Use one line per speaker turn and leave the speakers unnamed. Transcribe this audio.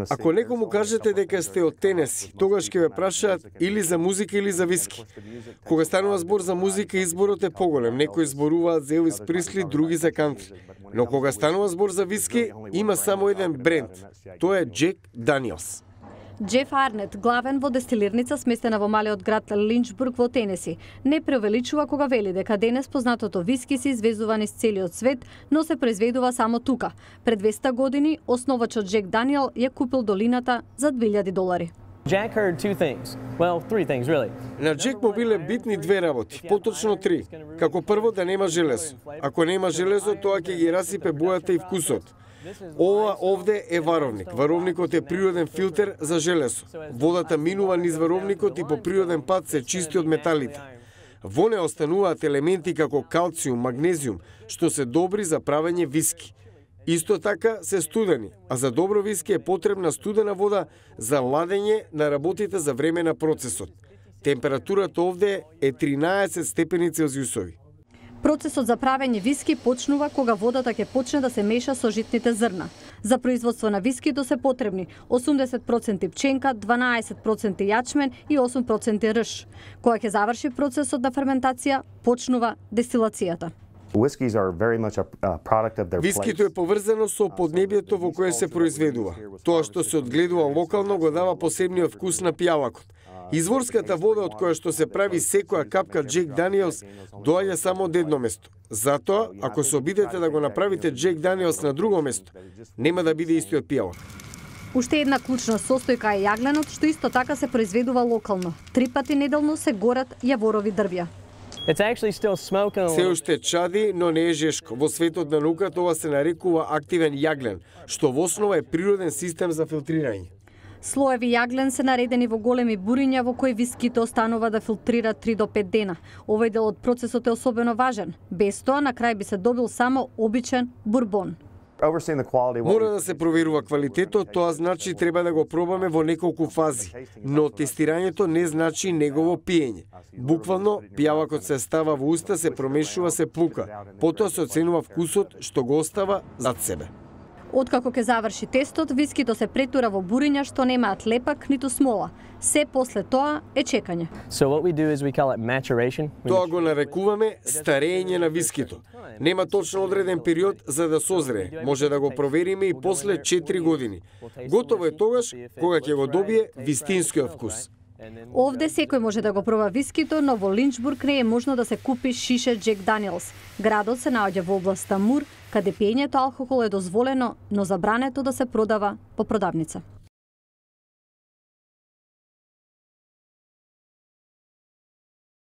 Ако некому кажете дека сте од Тенеси, тогаш ќе ве прашаат или за музика или за виски. Кога станува збор за музика, изборот е поголем. Некои зборуваат за Елвис Пресли, други за кантри. Но кога станува збор за виски, има само еден бренд. Тоа е Джек Даниелс.
Джеф Арнет, главен во дестилирница сместена во малиот град Линчбург во Тенеси, не преувеличува кога вели дека денес познатото виски се извезува низ целиот свет, но се произведува само тука. Пред 200 години основачот Джек Даниел ја купил долината за $2000.
Jack heard two things. Well, three things really.
На Джек му биле битни две работи, поточно три. Како прво да нема железо. Ако нема железо, тоа ќе ги расипе бојата и вкусот. Ова овде е варовник. Варовникот е природен филтер за железо. Водата минува низ варовникот и по природен пат се чисти од металите. Во неа остануваат елементи како калциум, магнезиум, што се добри за правење виски. Исто така се студени, а за добро виски е потребна студена вода за ладење на работите за време на процесот. Температурата овде е 13 степени Целзиусови.
Процесот за правење виски почнува кога водата ќе почне да се меша со житните зрна. За производство на вискито се потребни 80% пченка, 12% јачмен и 8% рж. Кога ќе заврши процесот на ферментација, почнува дестилацијата.
Вискито е поврзано со поднебјето во кое се произведува. Тоа што се одгледува локално го дава посебниот вкус на пијалакот. Изворската вода од која што се прави секоја капка Джек Даниелс доаѓа само од едно место. Затоа, ако се обидете да го направите Джек Даниелс на друго место, нема да биде истиот пијалак.
Уште една клучна состојка е јагленот, што исто така се произведува локално. 3 пати неделно се горат јаворови дрвја.
Се уште чади, но не е жешко. Во светот на науката ова се нарекува активен јаглен, што во основа е природен систем за филтрирање.
Слоеви јаглен се наредени во големи буриња во кои виските останува да филтрира 3 до 5 дена. Овој дел од процесот е особено важен. Без тоа на крај би се добил само обичен бурбон.
Мора да се проверува квалитетот, тоа значи треба да го пробаме во неколку фази, но тестирањето не значи негово пиење. Буквално, пијалакот се става во уста, се промешува, се плука, потоа се оценува вкусот што го остава зад себе.
Откако ќе заврши тестот, вискито се претура во буриња што немаат лепак ниту смола. Се после тоа е чекање.
Тоа го нарекуваме старење на вискито. Нема точно одреден период за да созрее. Може да го провериме и после 4 години. Готово е тогаш кога ќе го добие вистинскиот вкус.
Овде секој може да го проба вискито, но во Линчбург не е можно да се купи шише Джек Даниелс. Градот се наоѓа во областа Мур, каде пиењето алкохол е дозволено, но забрането да се продава по продавница.